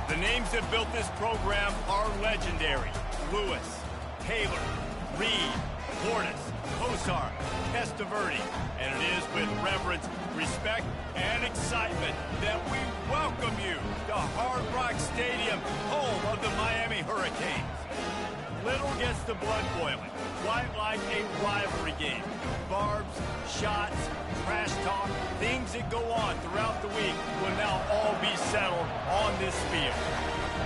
The names that built this program are legendary. Lewis, Taylor, Reed, Portis, Kosar, Testaverde. And it is with reverence, respect, and excitement that we welcome you to Hard Rock Stadium, home of the Miami Hurricanes. Little gets the blood boiling, quite like a rivalry game. Barbs, shots, trash talk, things that go on throughout the week will now all be settled on this field.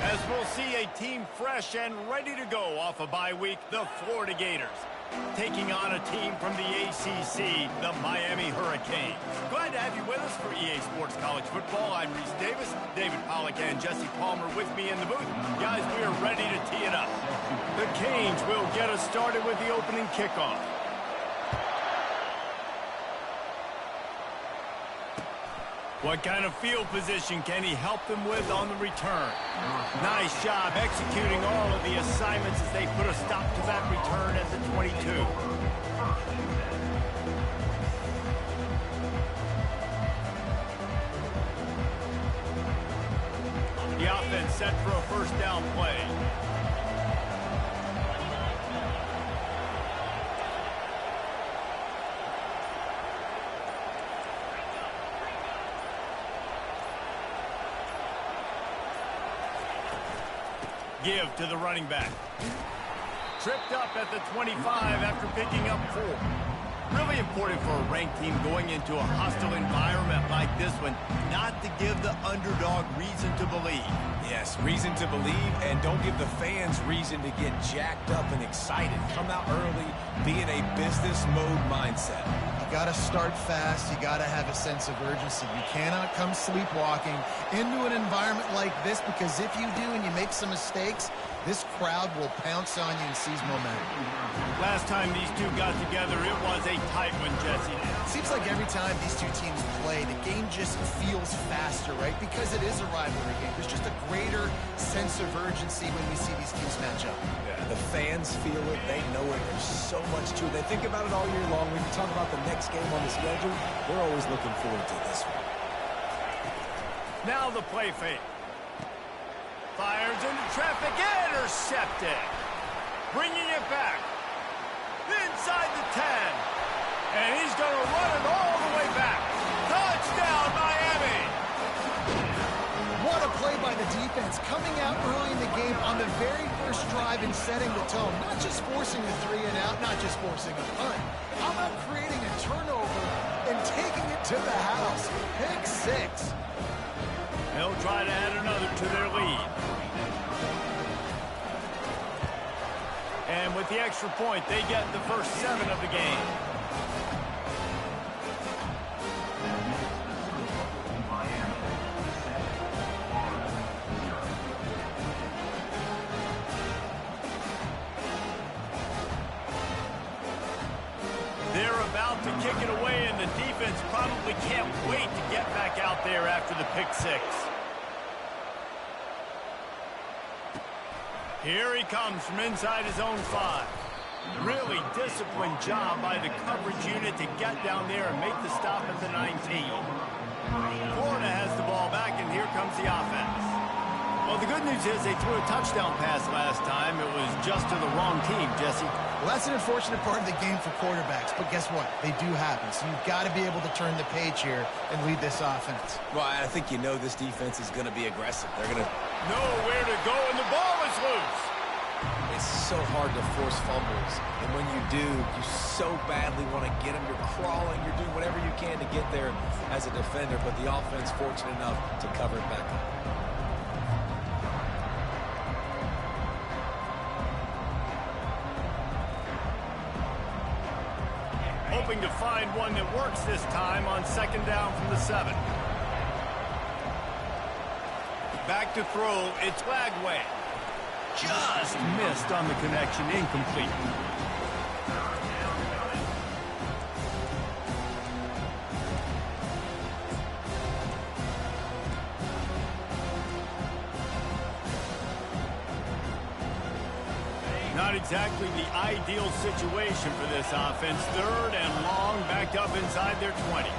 As we'll see a team fresh and ready to go off a bye week, the Florida Gators, taking on a team from the ACC, the Miami Hurricanes. Glad to have you with us for EA Sports College Football. I'm Reese Davis, David Pollack and Jesse Palmer with me in the booth. Guys, we are ready to tee it up. The Canes will get us started with the opening kickoff. What kind of field position can he help them with on the return? Nice job executing all of the assignments as they put a stop to that return at the 22. The offense set for a first down play. Give to the running back. Tripped up at the 25 after picking up 4. Really important for a ranked team going into a hostile environment like this one, not to give the underdog reason to believe. Yes, reason to believe, and don't give the fans reason to get jacked up and excited. Come out early, be in a business mode mindset. You got to start fast. You got to have a sense of urgency. You cannot come sleepwalking into an environment like this, because if you do and you make some mistakes, this crowd will pounce on you and seize momentum. Last time these two got together, it was a tight one, Jesse. Seems like every time these two teams play, the game just feels faster, right? Because it is a rivalry game. There's just a greater sense of urgency when we see these teams match up. Yeah, the fans feel it. They know it. There's so much to it. They think about it all year long. When we talk about the next game on the schedule, they're always looking forward to this one. Now the play fake. Fires into traffic, intercepted. Bringing it back. Inside the 10. And he's going to run it all the way back. Touchdown, Miami. What a play by the defense. Coming out early in the game on the very first drive and setting the tone. Not just forcing a 3 and out, not just forcing a punt. How about creating a turnover and taking it to the house? Pick 6. They'll try to add another to their lead. And with the extra point, they get the first 7 of the game. They're about to kick it away, and the defense probably can't wait to get back out there after the pick 6. Here he comes from inside his own 5. Really disciplined job by the coverage unit to get down there and make the stop at the 19. Florida has the ball back, and here comes the offense. Well, the good news is they threw a touchdown pass last time. It was just to the wrong team, Jesse. Well, that's an unfortunate part of the game for quarterbacks, but guess what? They do happen. So you've got to be able to turn the page here and lead this offense. Well, I think you know this defense is going to be aggressive. They're going to nowhere to go, and the ball is loose. It's so hard to force fumbles, and when you do, you so badly want to get them. You're crawling, you're doing whatever you can to get there as a defender, but the offense fortunate enough to cover it back up. Hoping to find one that works this time on second down from the 7. Back to throw, it's Lagway. Just missed on the connection, incomplete. Not exactly the ideal situation for this offense. 3rd and long, backed up inside their 20.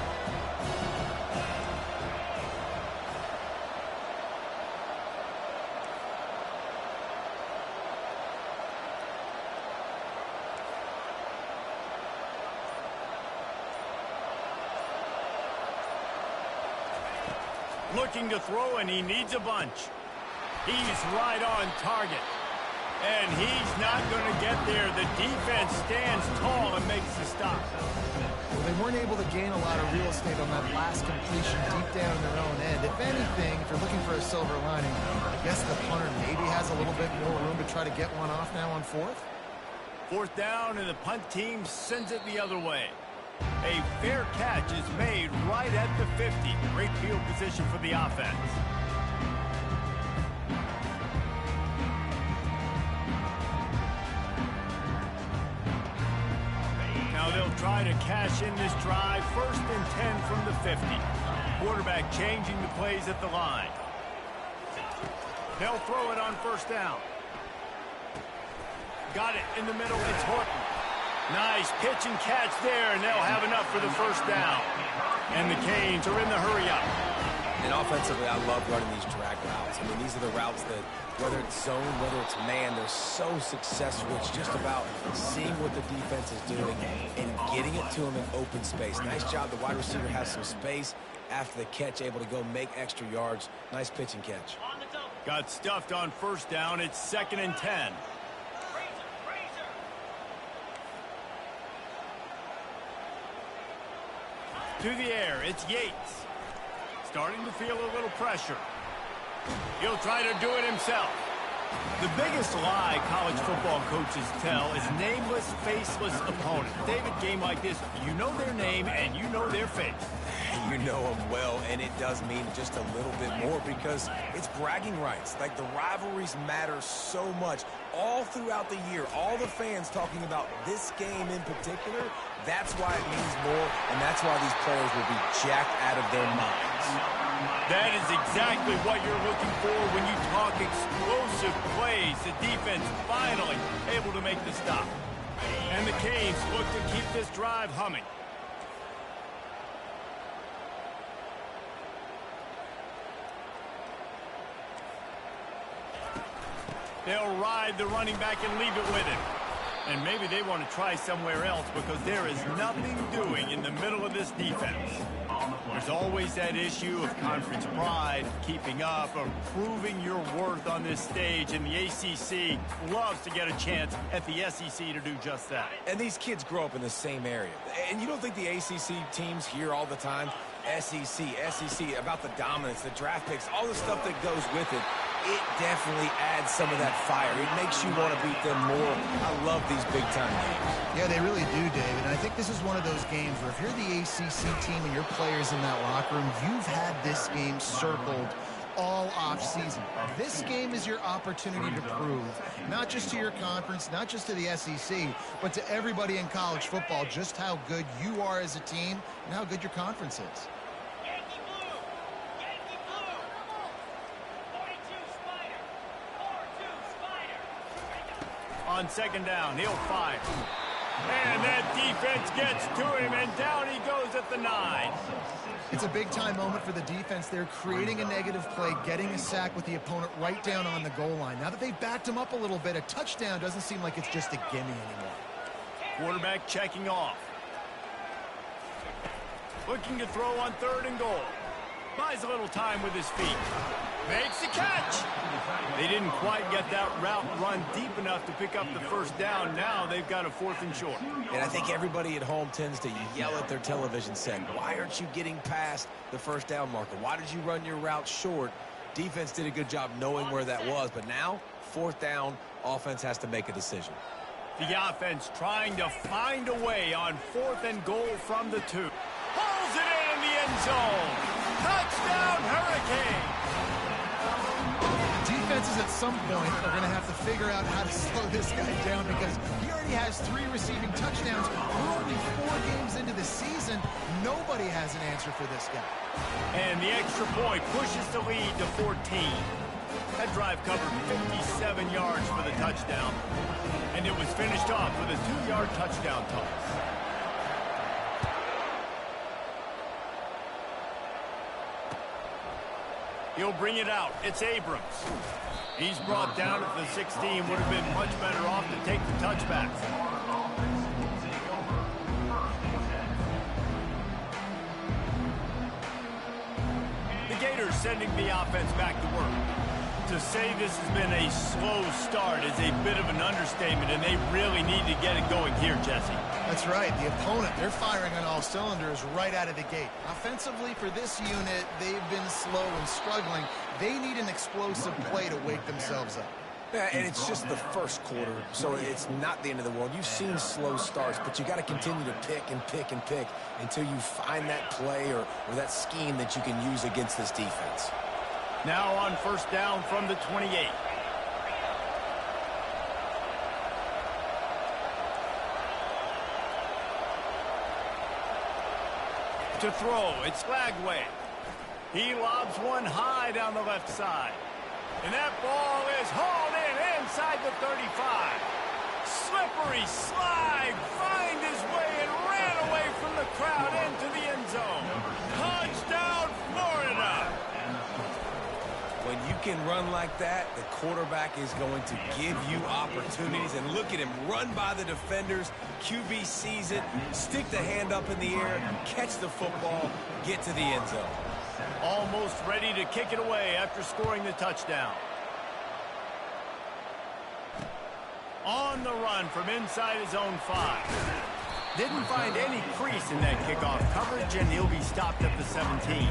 Looking to throw, and he needs a bunch. He's right on target. And he's not going to get there. The defense stands tall and makes the stop. Well, they weren't able to gain a lot of real estate on that last completion deep down in their own end. If anything, if you're looking for a silver lining, I guess the punter maybe has a little bit more room to try to get one off now on fourth. Fourth down, and the punt team sends it the other way. A fair catch is made right at the 50. Great field position for the offense. Now they'll try to cash in this drive. 1st and 10 from the 50. Quarterback changing the plays at the line. They'll throw it on 1st down. Got it in the middle. It's Horton. Nice pitch and catch there, and they'll have enough for the 1st down. And the Canes are in the hurry-up. And offensively, I love running these drag routes. I mean, these are the routes that, whether it's zone, whether it's man, they're so successful. It's just about seeing what the defense is doing and getting it to them in open space. Nice job. The wide receiver has some space after the catch, able to go make extra yards. Nice pitch and catch. Got stuffed on 1st down. It's 2nd and 10. To the air, it's Yates. Starting to feel a little pressure. He'll try to do it himself. The biggest lie college football coaches tell is nameless, faceless opponents. David, game like this, you know their name and you know their face. You know them well, and it does mean just a little bit more because it's bragging rights. Like, the rivalries matter so much all throughout the year. All the fans talking about this game in particular, that's why it means more, and that's why these players will be jacked out of their minds. That is exactly what you're looking for when you talk explosive plays. The defense finally able to make the stop. And the Canes look to keep this drive humming. They'll ride the running back and leave it with him. And maybe they want to try somewhere else because there is nothing doing in the middle of this defense. There's always that issue of conference pride, keeping up, of proving your worth on this stage, and the ACC loves to get a chance at the SEC to do just that. And these kids grow up in the same area. And you don't think the ACC teams hear all the time, SEC, about the dominance, the draft picks, all the stuff that goes with it. It definitely adds some of that fire. It makes you want to beat them more. I love these big-time games. Yeah, they really do, David. And I think this is one of those games where if you're the ACC team and your players in that locker room, you've had this game circled all off-season. This game is your opportunity to prove, not just to your conference, not just to the SEC, but to everybody in college football, just how good you are as a team and how good your conference is. On 2nd down, he'll fire. And that defense gets to him, and down he goes at the 9. It's a big-time moment for the defense. They're creating a negative play, getting a sack with the opponent right down on the goal line. Now that they've backed him up a little bit, a touchdown doesn't seem like it's just a gimme anymore. Quarterback checking off. Looking to throw on 3rd and goal. Buys a little time with his feet. Makes the catch. They didn't quite get that route run deep enough to pick up the 1st down. Now they've got a 4th and short. And I think everybody at home tends to yell at their television set. Why aren't you getting past the 1st down marker? Why did you run your route short? Defense did a good job knowing where that was. But now, 4th down, offense has to make a decision. The offense trying to find a way on 4th and goal from the 2. Pulls it in the end zone. Touchdown, Hurricane. Defenses at some point are going to have to figure out how to slow this guy down because he already has 3 receiving touchdowns. We're only 4 games into the season. Nobody has an answer for this guy. And the extra point pushes the lead to 14. That drive covered 57 yards for the touchdown. And it was finished off with a 2-yard touchdown toss. He'll bring it out. It's Abrams. He's brought down at the 16. Would have been much better off to take the touchback. The Gators sending the offense back to work. To say this has been a slow start is a bit of an understatement, and they really need to get it going here, Jesse. That's right. The opponent, they're firing on all cylinders right out of the gate. Offensively, for this unit, they've been slow and struggling. They need an explosive play to wake themselves up. Yeah, and it's just the first quarter, so it's not the end of the world. You've seen slow starts, but you got to continue to pick and pick and pick until you find that play or that scheme that you can use against this defense. Now on first down from the 28. To throw, it's Lagway. He lobs one high down the left side. And that ball is hauled in inside the 35. Slippery slide, find his way and ran away from the crowd into the end zone. Touchdown, Florida! When you can run like that, the quarterback is going to give you opportunities. And look at him run by the defenders. QB sees it, stick the hand up in the air, catch the football, get to the end zone. Almost ready to kick it away after scoring the touchdown. On the run from inside his own 5. Didn't find any crease in that kickoff coverage, and he'll be stopped at the 17.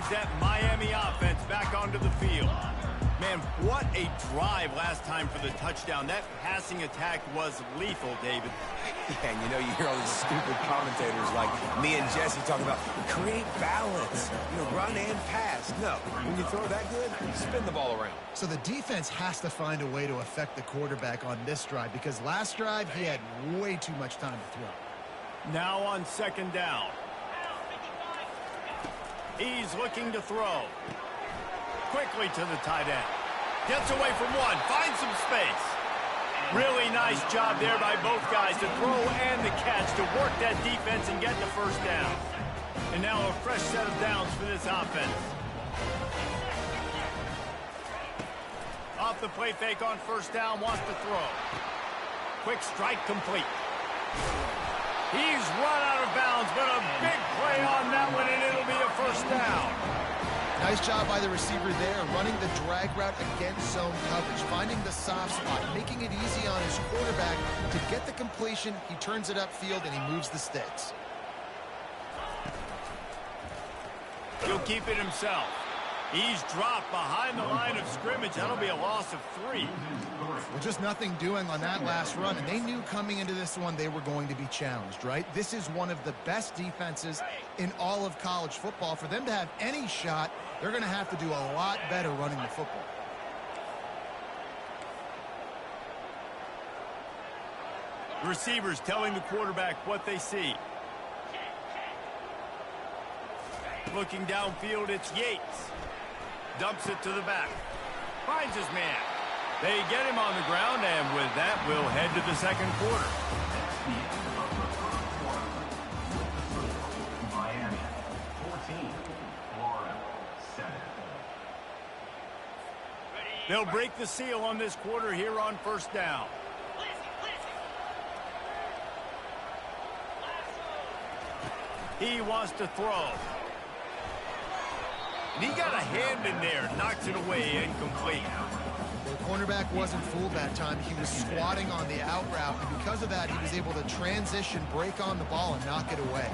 That Miami offense back onto the field. Man, what a drive last time for the touchdown. That passing attack was lethal, David. Yeah, and you know, you hear all these stupid commentators like me and Jesse talking about create balance, run and pass. No, when you throw that good, spin the ball around. So the defense has to find a way to affect the quarterback on this drive, because last drive he had way too much time to throw. Now on second down. He's looking to throw. Quickly to the tight end. Gets away from one. Finds some space. Really nice job there by both guys to throw and the catch to work that defense and get the first down. And now a fresh set of downs for this offense. Off the play fake on first down. Wants to throw. Quick strike complete. He's run out of bounds, but a big play on that one, and it'll be a first down. Nice job by the receiver there, running the drag route against zone coverage, finding the soft spot, making it easy on his quarterback to get the completion. He turns it upfield, and he moves the sticks. He'll keep it himself. He's dropped behind the line of scrimmage. That'll be a loss of 3. Well, just nothing doing on that last run, and they knew coming into this one they were going to be challenged, right? This is one of the best defenses in all of college football. For them to have any shot, they're going to have to do a lot better running the football. Receivers telling the quarterback what they see. Looking downfield, it's Yates. Dumps it to the back. Finds his man. They get him on the ground, and with that, we'll head to the second quarter. Miami, 14, Florida, 7. They'll break the seal on this quarter here on first down. He wants to throw. And he got a hand in there, knocks it away, incomplete. The cornerback wasn't fooled that time. He was squatting on the out route, and because of that, he was able to transition, break on the ball, and knock it away.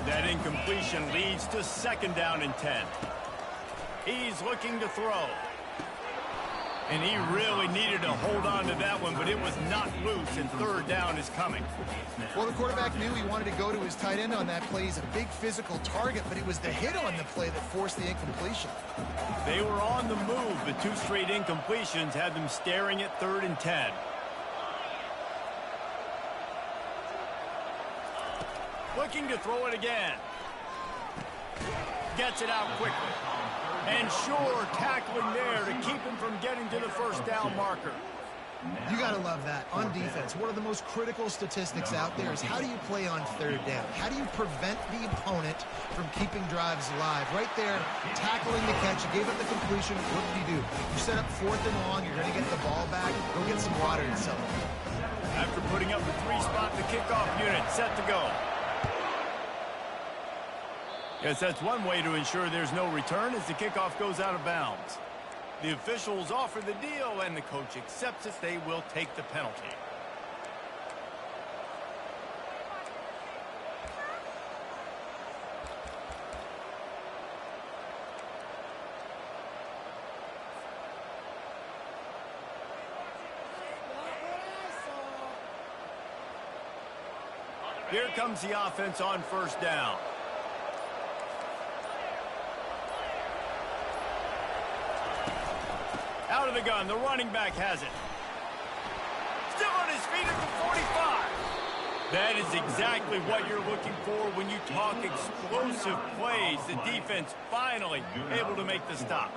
That incompletion leads to second down and 10. He's looking to throw. And he really needed to hold on to that one, but it was not loose, and third down is coming. Well, the quarterback knew he wanted to go to his tight end on that play. He's a big physical target, but it was the hit on the play that forced the incompletion. They were on the move, but 2 straight incompletions had them staring at 3rd and 10. Looking to throw it again. Gets it out quickly. And sure, tackling there to keep him from getting to the first down marker. You got to love that. On defense, one of the most critical statistics out there is how do you play on third down? How do you prevent the opponent from keeping drives alive? Right there, tackling the catch. You gave up the completion. What do? You set up 4th and long. You're going to get the ball back. Go get some water and celebrate. After putting up the 3-spot, the kickoff unit set to go. Yes, that's one way to ensure there's no return as the kickoff goes out of bounds. The officials offer the deal, and the coach accepts it. They will take the penalty. Here comes the offense on 1st down. Out of the gun, the running back has it. Still on his feet at the 45. That is exactly what you're looking for when you talk explosive plays. The defense finally able to make the stop.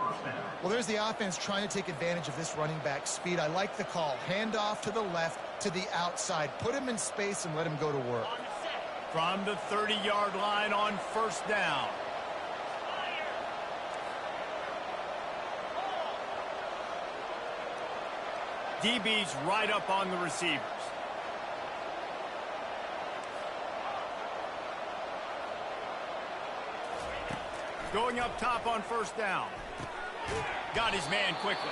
Well, there's the offense trying to take advantage of this running back speed. I like the call. Hand off to the left, to the outside. Put him in space and let him go to work. From the 30-yard line on 1st down. DB's right up on the receivers. Going up top on 1st down. Got his man quickly.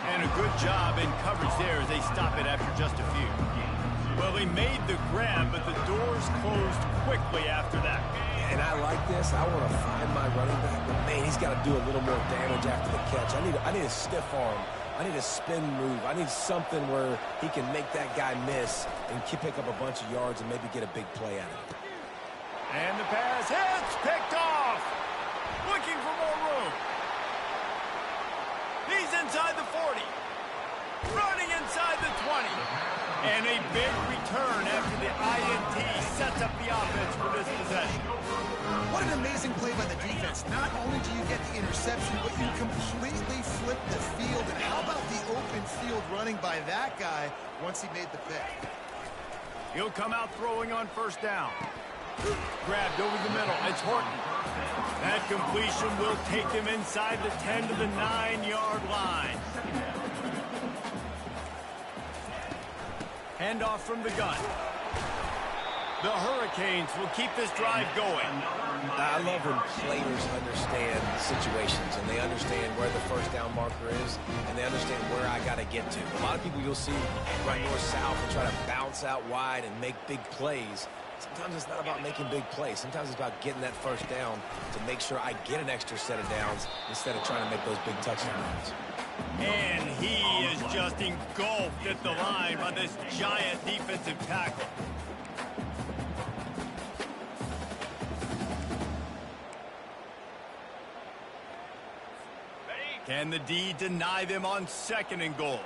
And a good job in coverage there as they stop it after just a few. Well, he made the grab, but the doors closed quickly after that. And I like this. I want to find my running back, but man, he's got to do a little more damage after the catch. I need a stiff arm. I need a spin move. I need something where he can make that guy miss and pick up a bunch of yards and maybe get a big play out of it. And the pass hits, picked off. Looking for more room. He's inside the 40. Running inside the 20. And a big return after the INT sets up the offense for this possession. What an amazing play by the defense. Not only do you get the interception, but you completely flip the field. And how about the open field running by that guy once he made the pick? He'll come out throwing on 1st down. Grabbed over the middle. It's Horton. That completion will take him inside the 10 to the 9-yard line. Handoff from the gun. The Hurricanes will keep this drive going. I love when players understand situations and they understand where the 1st down marker is and they understand where I got to get to. A lot of people you'll see run north-south and try to bounce out wide and make big plays. Sometimes it's not about making big plays. Sometimes it's about getting that 1st down to make sure I get an extra set of downs instead of trying to make those big touchdowns. And he is just engulfed at the line by this giant defensive tackle. Can the D deny them on 2nd and goal?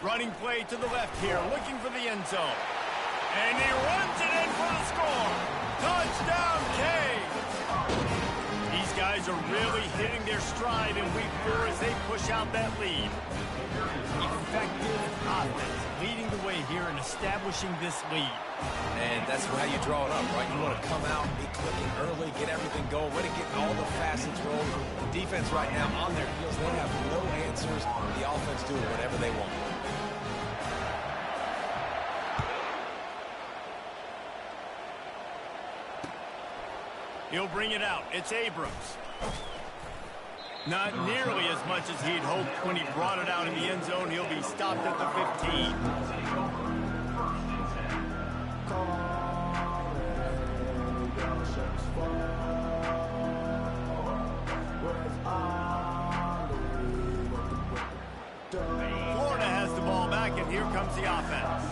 Running play to the left here, looking for the end zone. And he runs it in for the score. Touchdown, Canes! These guys are really hitting their stride in week 4 as they push out that lead. Effective offense leading the way here and establishing this lead. And that's how you draw it up, right? You want to come out, be clicking early, get everything going, ready to get all the facets rolling. The defense right now on their heels, they have no answers. The offense doing whatever they want. He'll bring it out. It's Abrams. Not nearly as much as he'd hoped when he brought it out in the end zone. He'll be stopped at the 15. Florida has the ball back, and here comes the offense.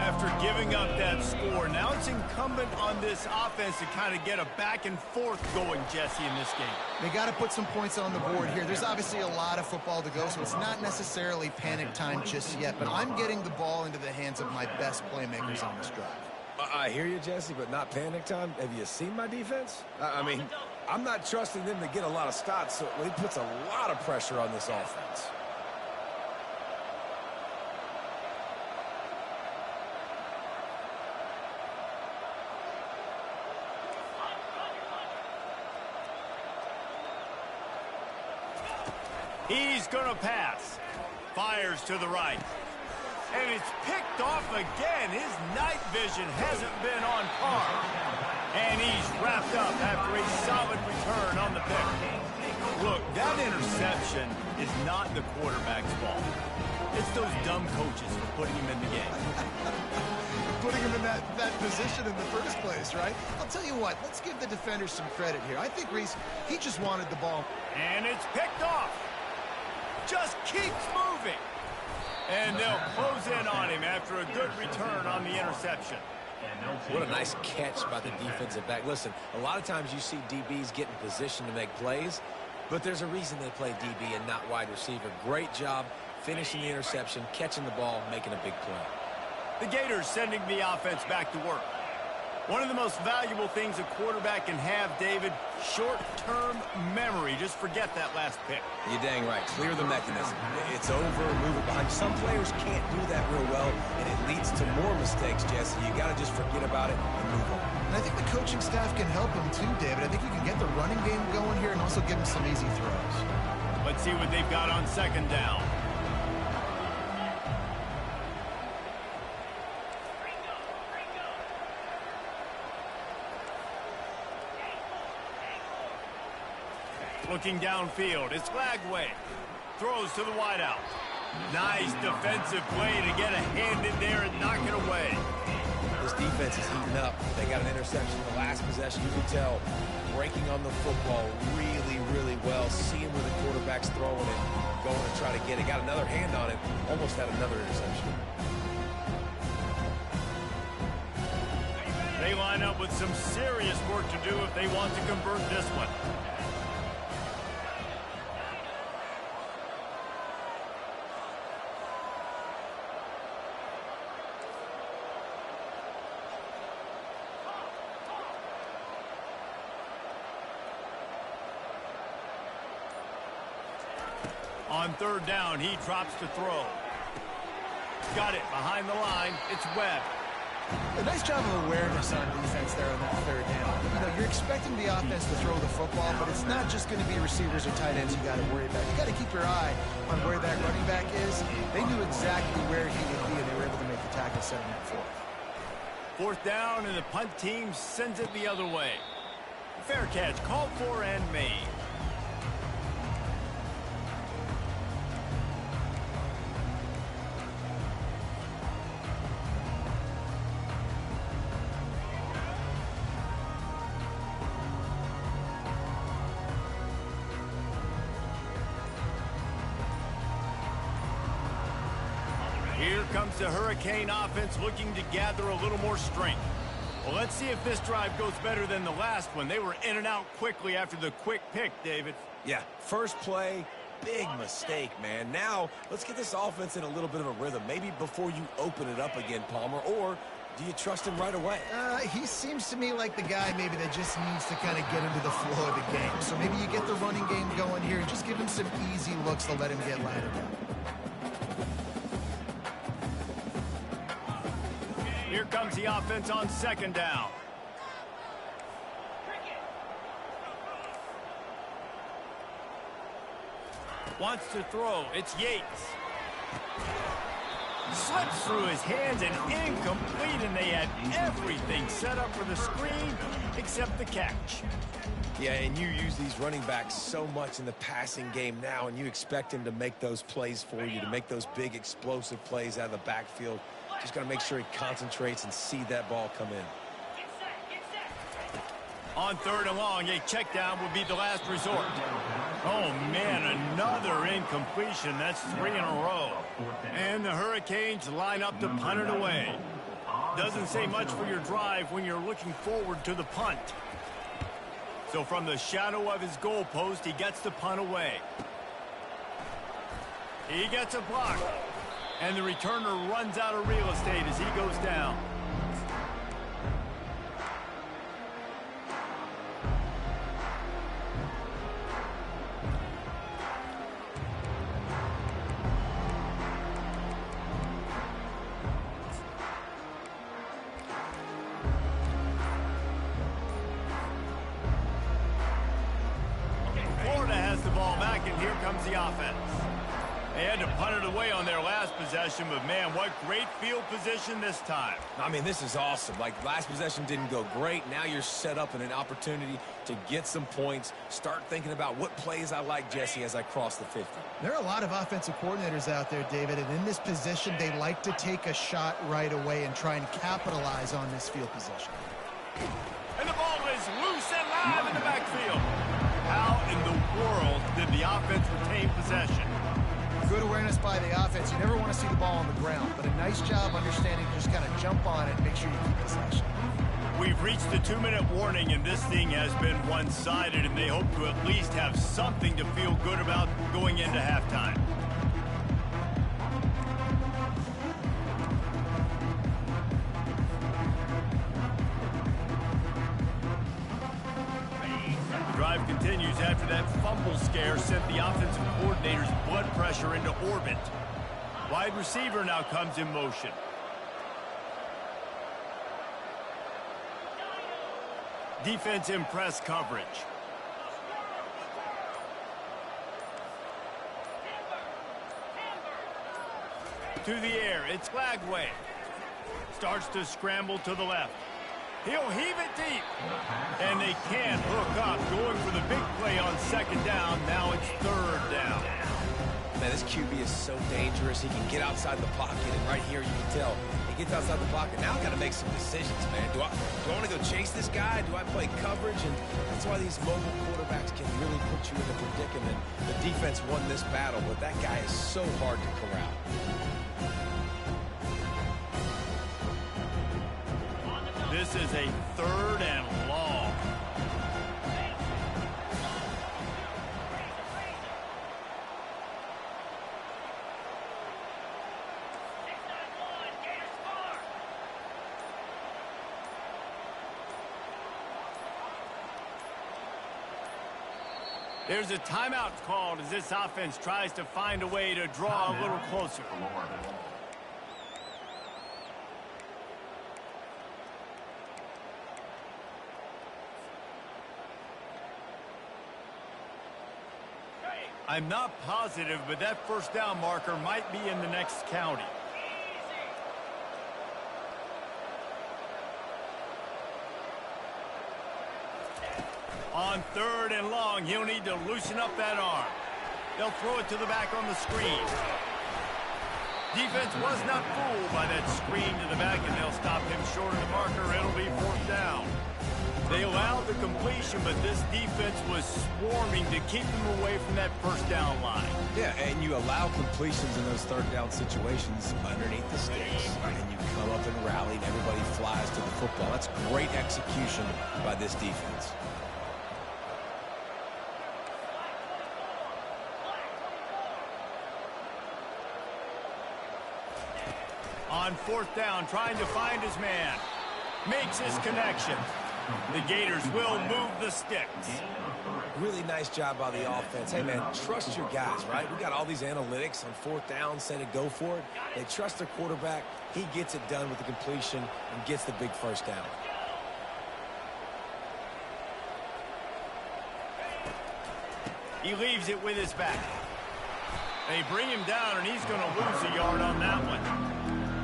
After giving up that score, now it's incumbent on this offense to kind of get a back and forth going, Jesse, in this game. They got to put some points on the board here. There's obviously a lot of football to go, so it's not necessarily panic time just yet, but I'm getting the ball into the hands of my best playmakers on this drive. I hear you, Jesse, but not panic time. Have you seen my defense? I mean, I'm not trusting them to get a lot of stops, so it puts a lot of pressure on this offense. He's going to pass. Fires to the right. And it's picked off again. His night vision hasn't been on par. And he's wrapped up after a solid return on the pick. Look, that interception is not the quarterback's fault. It's those dumb coaches for putting him in the game. Putting him in that position in the first place, right? I'll tell you what, let's give the defenders some credit here. I think Reese, he just wanted the ball. And it's picked off. Just keeps moving. And they'll close in on him after a good return on the interception. What a nice catch by the defensive back. Listen, a lot of times you see DBs get in position to make plays, but there's a reason they play DB and not wide receiver. Great job finishing the interception, catching the ball, making a big play. The Gators sending the offense back to work. One of the most valuable things a quarterback can have, David, short-term memory. Just forget that last pick. You're dang right. Clear the mechanism. It's over, move it behind. Some players can't do that real well, and it leads to more mistakes, Jesse. You got to just forget about it and move on. And I think the coaching staff can help him too, David. I think you can get the running game going here and also give him some easy throws. Let's see what they've got on second down. Looking downfield, it's Flagway. Throws to the wideout. Nice defensive play to get a hand in there and knock it away. This defense is heating up. They got an interception in the last possession. You can tell breaking on the football really, really well. Seeing where the quarterback's throwing it, going to try to get it. Got another hand on it. Almost had another interception. They line up with some serious work to do if they want to convert this one. On third down, he drops to throw. Got it behind the line. It's Webb. A nice job of awareness on defense there on that third down. You know, you're expecting the offense to throw the football, but it's not just going to be receivers or tight ends you got to worry about. You got to keep your eye on where that running back is. They knew exactly where he would be, and they were able to make the tackle, setting up fourth. Fourth down, and the punt team sends it the other way. Fair catch, called for and made. Here comes the Hurricane offense looking to gather a little more strength. Well, let's see if this drive goes better than the last one. They were in and out quickly after the quick pick, David. Yeah, first play, big mistake, man. Now, let's get this offense in a little bit of a rhythm. Maybe before you open it up again, Palmer, or do you trust him right away? He seems to me like the guy maybe that just needs to kind of get into the flow of the game. So maybe you get the running game going here and just give him some easy looks to let him get laddered up. Here comes the offense on second down. Wants to throw. It's Yates. Slips through his hands and incomplete, and they had everything set up for the screen except the catch. Yeah, and you use these running backs so much in the passing game now, and you expect him to make those plays for you, to make those big explosive plays out of the backfield. Just got to make sure he concentrates and see that ball come in. On third and long, a check down would be the last resort. Oh, man, another incompletion. That's 3 in a row. And the Hurricanes line up to punt it away. Doesn't say much for your drive when you're looking forward to the punt. So from the shadow of his goalpost, he gets the punt away. He gets a block. And the returner runs out of real estate as he goes down. Trying to punt it away on their last possession, but man, what great field position this time. I mean, this is awesome. Like, last possession didn't go great. Now you're set up in an opportunity to get some points. Start thinking about what plays I like, Jesse, as I cross the 50. There are a lot of offensive coordinators out there, David, and in this position, they like to take a shot right away and try and capitalize on this field position. And the ball is loose and live in the backfield. How in the world did the offense retain possession? Good awareness by the offense. You never want to see the ball on the ground, but a nice job understanding to just kind of jump on it and make sure you keep possession. We've reached the 2-minute warning, and this thing has been one-sided, and they hope to at least have something to feel good about going into halftime. Drive continues after that fumble scare sent the offensive coordinator's blood pressure into orbit. Wide receiver now comes in motion. Defense in press coverage. To the air, it's Flagway. Starts to scramble to the left. He'll heave it deep. And they can't hook up. Going for the big play on second down. Now it's third down. Man, this QB is so dangerous. He can get outside the pocket, and right here you can tell he gets outside the pocket. Now I've got to make some decisions, man. Do I want to go chase this guy? Do I play coverage? And that's why these mobile quarterbacks can really put you in a predicament. The defense won this battle, but that guy is so hard to corral. This is a third and long. There's a timeout called as this offense tries to find a way to draw a little closer. I'm not positive, but that first down marker might be in the next county. On third and long, he'll need to loosen up that arm. They'll throw it to the back on the screen. Defense was not fooled by that screen to the back, and they'll stop him short of the marker. It'll be fourth down. They allowed the completion, but this defense was swarming to keep them away from that first down line. Yeah, and you allow completions in those third down situations underneath the sticks, and you come up and rally, and everybody flies to the football. That's great execution by this defense. On fourth down, trying to find his man. Makes his connection. The Gators will move the sticks. Really nice job by the offense. Hey, man, trust your guys, right? We got all these analytics on fourth down, say to go for it. They trust their quarterback. He gets it done with the completion and gets the big first down. He leaves it with his back. They bring him down, and he's going to lose a yard on that one.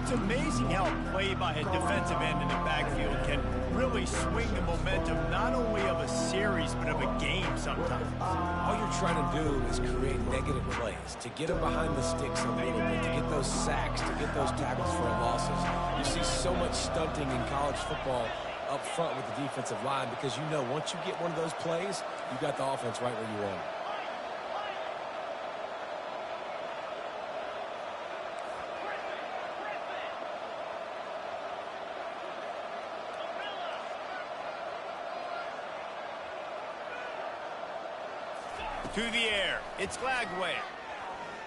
It's amazing how a play by a defensive end in the backfield can really swing the momentum not only of a series but of a game sometimes. All you're trying to do is create negative plays, to get them behind the sticks a little bit, to get those sacks, to get those tackles for losses. You see so much stunting in college football up front with the defensive line because you know once you get one of those plays, you got the offense right where you want it. To the air, it's Flagway.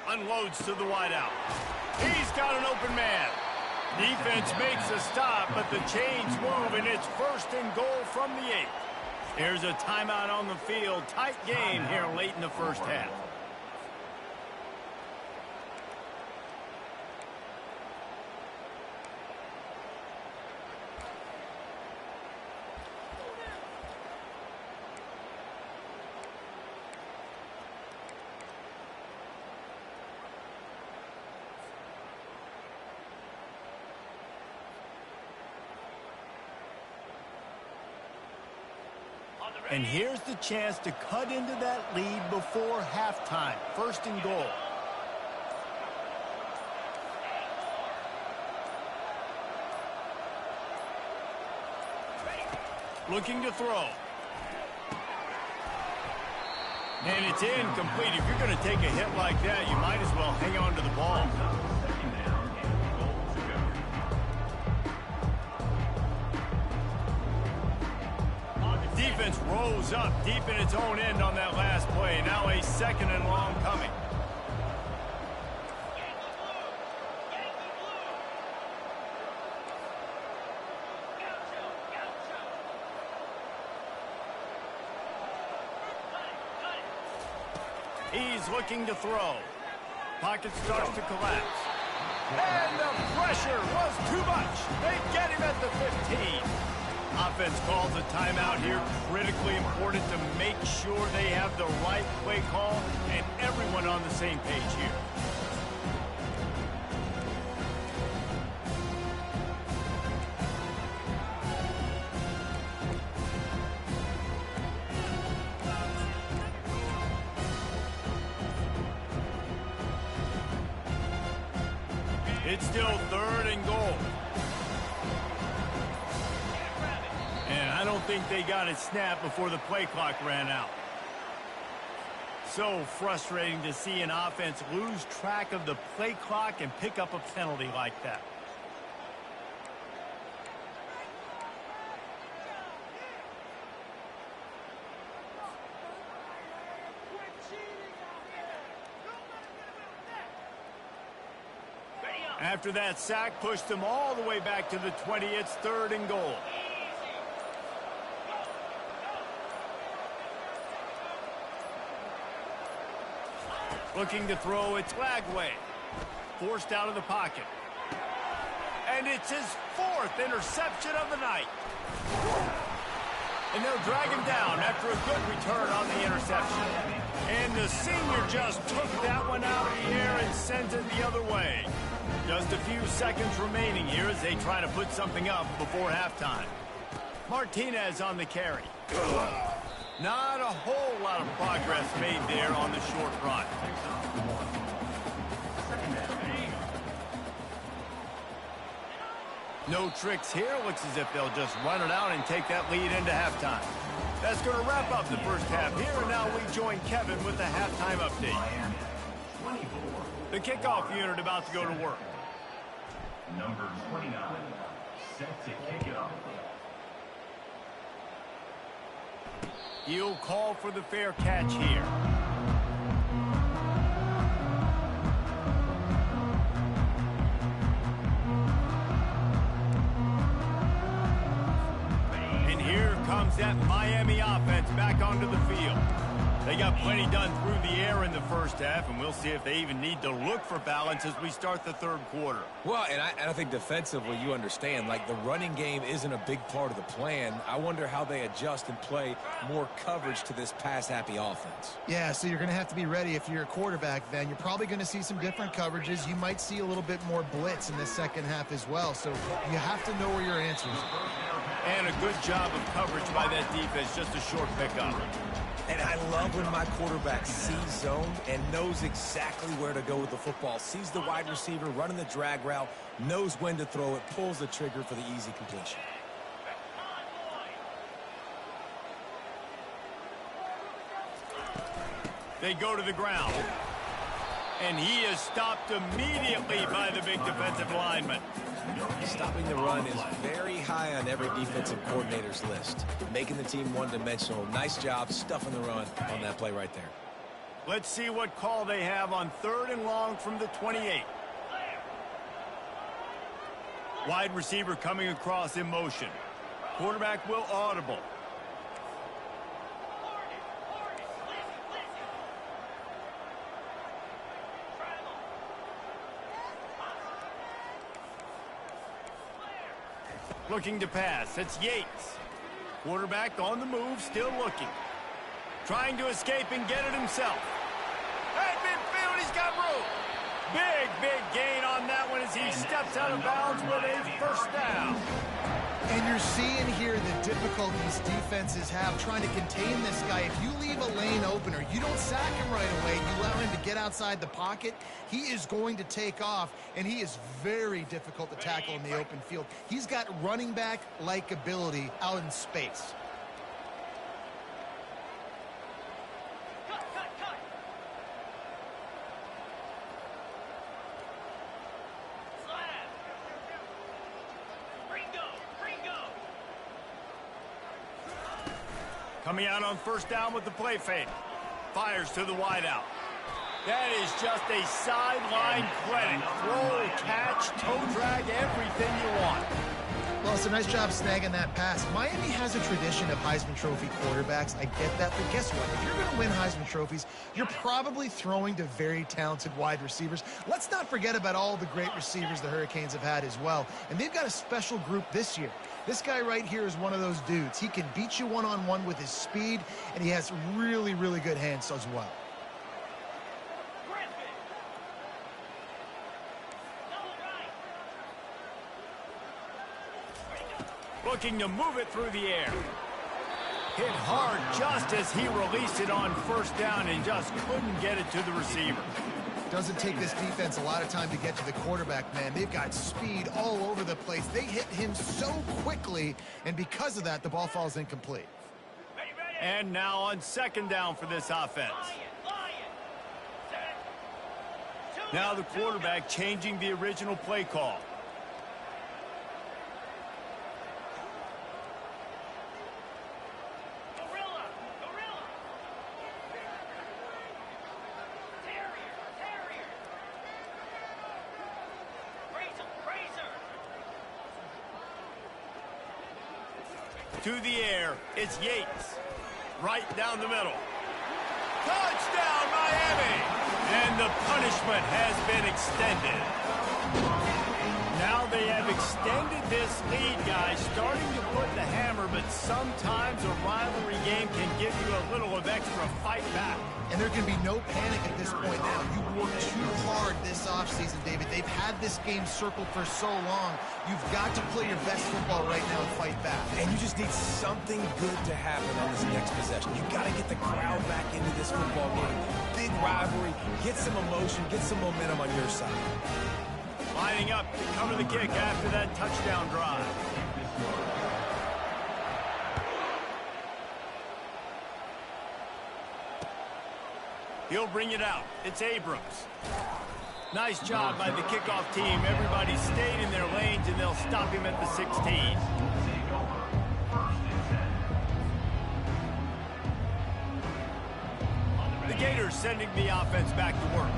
Unloads to the wideout. He's got an open man. Defense makes a stop, but the chains move, and it's first and goal from the 8. Here's a timeout on the field. Tight game here late in the first half. And here's the chance to cut into that lead before halftime. First and goal. Looking to throw. And it's incomplete. If you're going to take a hit like that, you might as well hang on to the ball. Defense rose up deep in its own end on that last play. Now a second and long coming. He's looking to throw. Pocket starts to collapse. And the pressure was too much. They get him at the 15. Offense calls a timeout here. Critically important to make sure they have the right play call and everyone on the same page here. It's still third and goal. And I don't think they got it snapped before the play clock ran out. So frustrating to see an offense lose track of the play clock and pick up a penalty like that. After that sack pushed them all the way back to the 20. It's third and goal. Looking to throw, it's Lagway. Forced out of the pocket. And it's his fourth interception of the night. And they'll drag him down after a good return on the interception. And the senior just took that one out of the air and sent it the other way. Just a few seconds remaining here as they try to put something up before halftime. Martinez on the carry. Not a whole lot of progress made there on the short run. No tricks here. Looks as if they'll just run it out and take that lead into halftime. That's going to wrap up the first half here, and now we join Kevin with the halftime update. The kickoff unit about to go to work. Number 29, set to kick it off. He'll call for the fair catch here. And here comes that Miami offense back onto the field. They got plenty done through the air in the first half, and we'll see if they even need to look for balance as we start the third quarter. Well, and I think defensively, you understand, like the running game isn't a big part of the plan. I wonder how they adjust and play more coverage to this pass-happy offense. Yeah, so you're going to have to be ready if you're a quarterback then. You're probably going to see some different coverages. You might see a little bit more blitz in the second half as well, so you have to know where your answers are. And a good job of coverage by that defense, just a short pickup. And I love when my quarterback sees zone and knows exactly where to go with the football. Sees the wide receiver running the drag route, knows when to throw it, pulls the trigger for the easy completion. They go to the ground. And he is stopped immediately by the big defensive lineman. Stopping the run is very high on every defensive coordinator's list. Making the team one-dimensional. Nice job stuffing the run on that play right there. Let's see what call they have on third and long from the 28. Wide receiver coming across in motion. Quarterback will audible. Looking to pass. It's Yates. Quarterback on the move, still looking. Trying to escape and get it himself. At midfield, he's got room. Big gain on that one as he steps out of bounds with a first down. And you're seeing here the difficulties defenses have trying to contain this guy. If you leave a lane open or you don't sack him right away, you allow him to get outside the pocket, he is going to take off, and he is very difficult to tackle in the open field. He's got running back-like ability out in space. Coming out on first down with the play fake. Fires to the wideout. That is just a sideline credit. Throw, catch, toe drag, everything you want. Well, it's a nice job snagging that pass. Miami has a tradition of Heisman Trophy quarterbacks. I get that, but guess what? If you're going to win Heisman Trophies, you're probably throwing to very talented wide receivers. Let's not forget about all the great receivers the Hurricanes have had as well. And they've got a special group this year. This guy right here is one of those dudes. He can beat you one-on-one with his speed, and he has really, really good hands as well. Looking to move it through the air. Hit hard just as he released it on first down and just couldn't get it to the receiver. Doesn't take this defense a lot of time to get to the quarterback, man. They've got speed all over the place. They hit him so quickly, and because of that, the ball falls incomplete. And now on second down for this offense. Now the quarterback changing the original play call. To the air, it's Yates. Right down the middle. Touchdown, Miami! And the punishment has been extended. Now they have extended this lead, guys, starting to put the hammer, but sometimes a rivalry game can give you a little of extra fight back. And there can be no panic at this point now. You worked too hard this offseason, David. They've had this game circled for so long. You've got to play your best football right now and fight back. And you just need something good to happen on this next possession. You got to get the crowd back into this football game. Big rivalry. Get some emotion. Get some momentum on your side. Lining up to cover the kick after that touchdown drive. He'll bring it out. It's Abrams. Nice job by the kickoff team. Everybody stayed in their lanes, and they'll stop him at the 16. The Gators sending the offense back to work.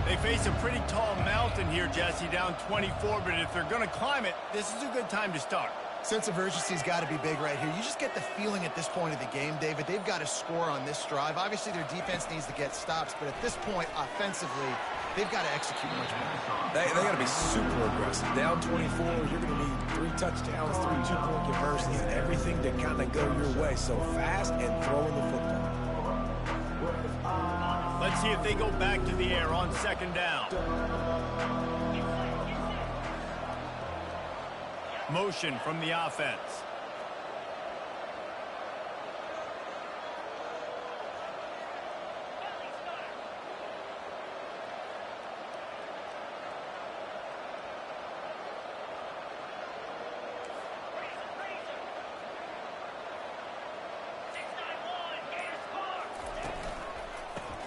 They face a pretty tall mountain here, Jesse, down 24, but if they're going to climb it, this is a good time to start. Sense of urgency's got to be big right here. You just get the feeling at this point of the game, David, they've got to score on this drive. Obviously, their defense needs to get stops, but at this point, offensively, they've got to execute much more. They got to be super aggressive. Down 24, you're going to need 3 touchdowns, 3 two-point conversions, everything to kind of go your way. So fast and throwing the football. Let's see if they go back to the air on second down. Motion from the offense.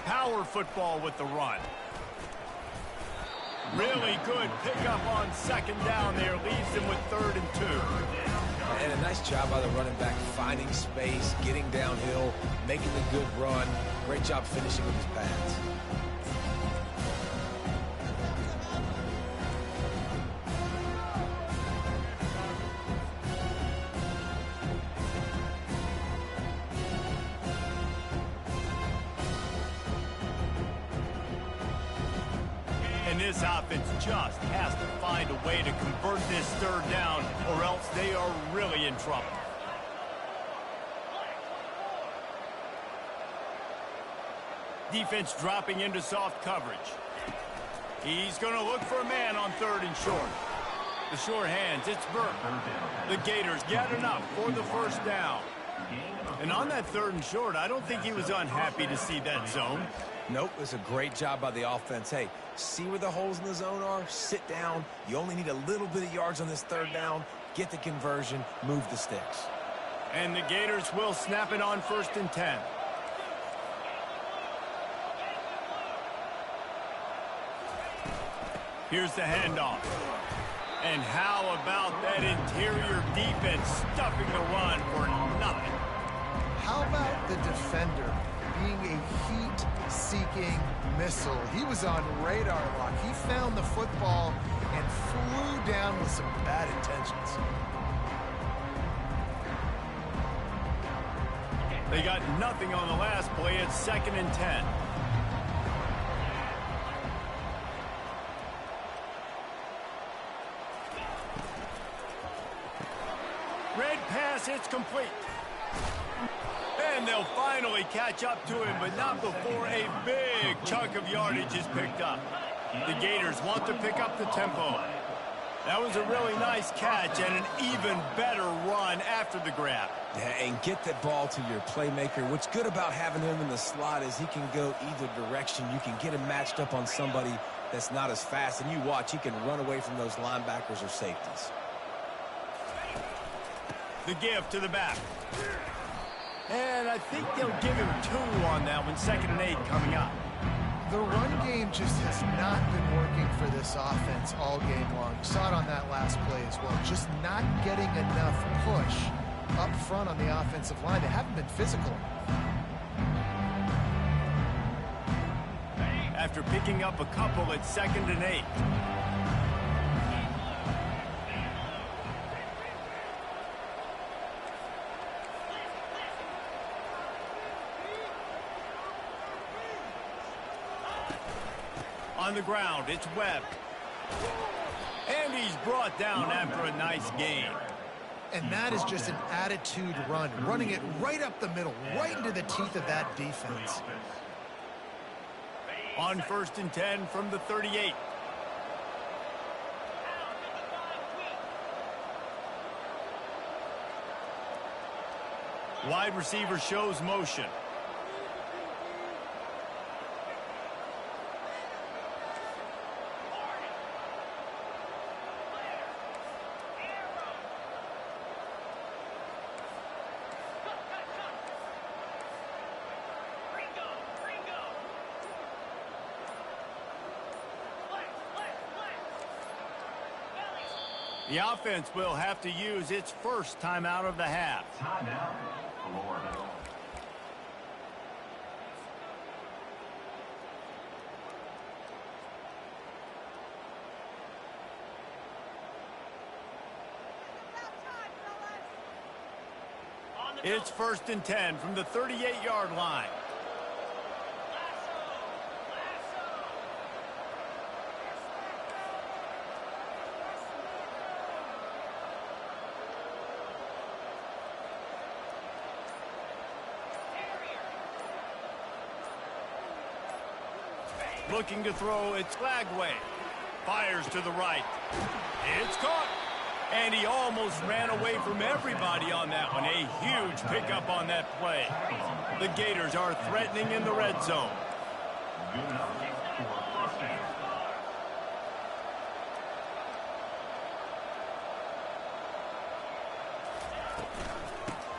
Power football with the run. Really good pickup on second down there. Leaves them with 3rd and 2. And a nice job by the running back, finding space, getting downhill, making the good run. Great job finishing with his pads. And this offense just has to find a way to convert this 3rd down, or else they are really in trouble. Defense dropping into soft coverage. He's going to look for a man on 3rd and short. The short hands, it's Burke. The Gators get enough for the first down. And on that 3rd and short, I don't think he was unhappy to see that zone. Nope, it's a great job by the offense. Hey, see where the holes in the zone are? Sit down. You only need a little bit of yards on this 3rd down. Get the conversion, move the sticks. And the Gators will snap it on 1st and 10. Here's the handoff. And how about that interior defense stuffing the run for nothing? How about the defender being a heat-seeking missile? He was on radar lock. He found the football and flew down with some bad intentions. They got nothing on the last play. It's 2nd and 10. Red pass, it's complete. And they'll finally catch up to him, but not before a big chunk of yardage is picked up. The Gators want to pick up the tempo. That was a really nice catch and an even better run after the grab. Yeah, and get that ball to your playmaker. What's good about having him in the slot is he can go either direction. You can get him matched up on somebody that's not as fast, and you watch, he can run away from those linebackers or safeties. The give to the back. And I think they'll give him 2 on that one. 2nd and 8 coming up. The run game just has not been working for this offense all game long. You saw it on that last play as well. Just not getting enough push up front on the offensive line. They haven't been physical. After picking up a couple at 2nd and 8. On the ground, it's Webb. And he's brought down after a nice gain. And that is just an attitude run, running it right up the middle, right into the teeth of that defense. On 1st and 10 from the 38. Wide receiver shows motion. The offense will have to use its first timeout of the half. Timeout, Florida. It's 1st and 10 from the 38-yard line. Looking to throw, it's Flagway. Fires to the right. It's caught. And he almost ran away from everybody on that one. A huge pickup on that play. The Gators are threatening in the red zone.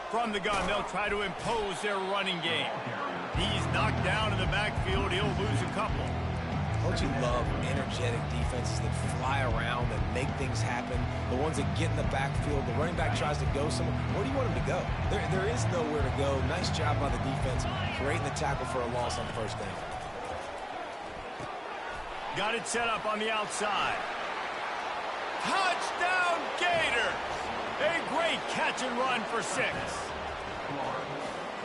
From the gun, they'll try to impose their running game. He's knocked down in the backfield. He'll lose a couple. Don't you love energetic defenses that fly around and make things happen? The ones that get in the backfield, the running back tries to go somewhere. Where do you want him to go? There is nowhere to go. Nice job by the defense, creating the tackle for a loss on 1st down. Got it set up on the outside. Touchdown, Gators! A great catch and run for 6.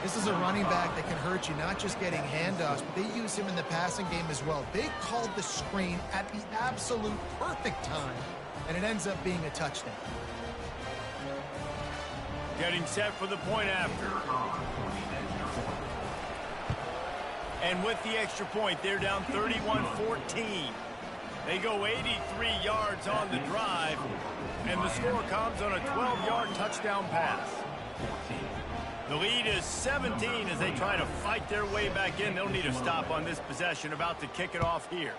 This is a running back that can hurt you, not just getting handoffs, but they use him in the passing game as well. They called the screen at the absolute perfect time, and it ends up being a touchdown. Getting set for the point after. And with the extra point, they're down 31-14. They go 83 yards on the drive, and the score comes on a 12-yard touchdown pass. The lead is 17 as they try to fight their way back in. They'll need a stop on this possession, about to kick it off here.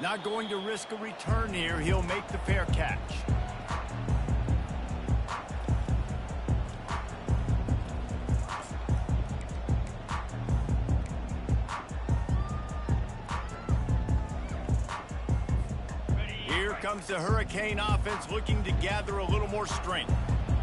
Not going to risk a return here. He'll make the fair catch. Here comes the Hurricane offense looking to gather a little more strength.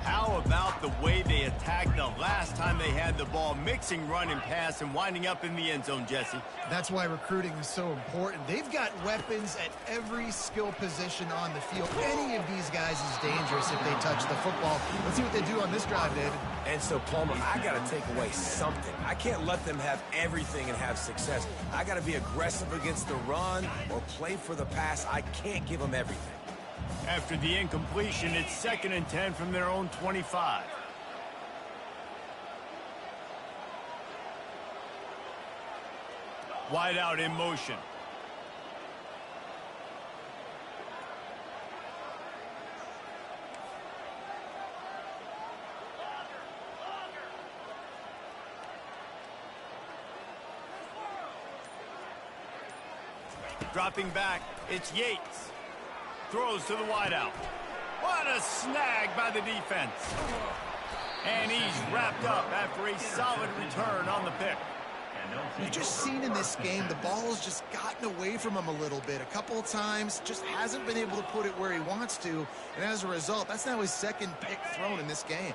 How about the way they attacked the last time they had the ball, mixing run and pass and winding up in the end zone, Jesse? That's why recruiting is so important. They've got weapons at every skill position on the field. Any of these guys is dangerous if they touch the football. Let's see what they do on this drive, David. And so, Palmer, I got to take away something. I can't let them have everything and have success. I got to be aggressive against the run or play for the pass. I can't give them everything. After the incompletion, it's 2nd and 10 from their own 25. Wide out in motion. Dropping back, it's Yates. Throws to the wideout. What a snag by the defense. And he's wrapped up after a solid return on the pick. You've just seen in this game, the ball's just gotten away from him a little bit. A couple of times, just hasn't been able to put it where he wants to. And as a result, that's now his 2nd pick thrown in this game.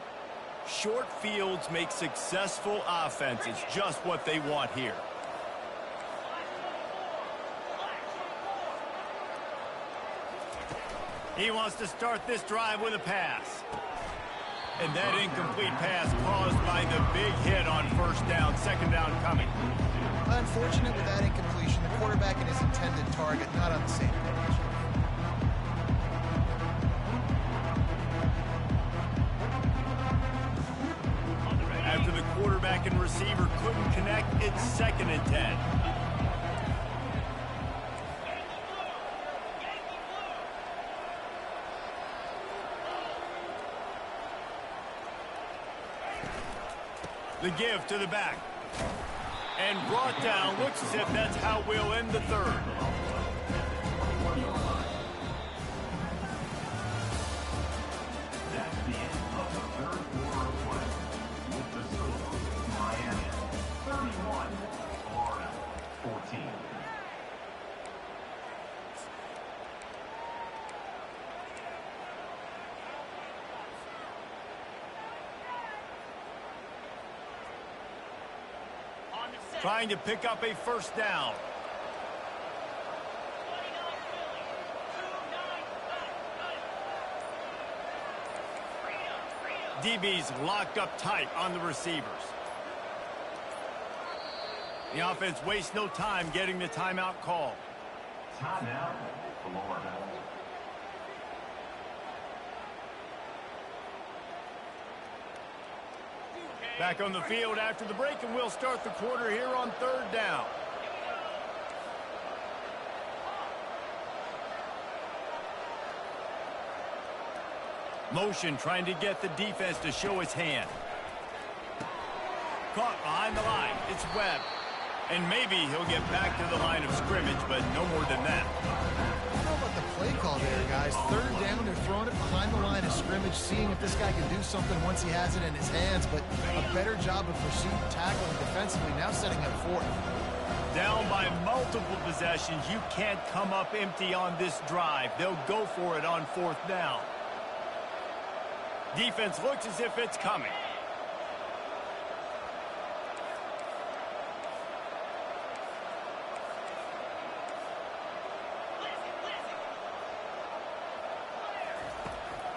Short fields make successful offenses, just what they want here. He wants to start this drive with a pass. And that incomplete pass caused by the big hit on 1st down, 2nd down coming. Unfortunate with that incompletion, the quarterback and his intended target not on the same page. After the quarterback and receiver couldn't connect, it's 2nd and 10. The give to the back. And brought down. Looks as if that's how we'll end the 3rd. That's the end of the 3rd quarter of play. With the score, Miami 31, Florida 14. Trying to pick up a 1st down. DB's locked up tight on the receivers. The offense wastes no time getting the timeout call. Timeout, Florida. Back on the field after the break, and we'll start the quarter here on 3rd down. Motion trying to get the defense to show his hand. Caught behind the line. It's Webb. And maybe he'll get back to the line of scrimmage, but no more than that. I don't know about the play call there, guys. 3rd down, they're throwing it behind the line of scrimmage, seeing if this guy can do something once he has it in his hands, but a better job of pursuit, tackling defensively, now setting up 4th. Down by multiple possessions, you can't come up empty on this drive. They'll go for it on 4th down. Defense looks as if it's coming.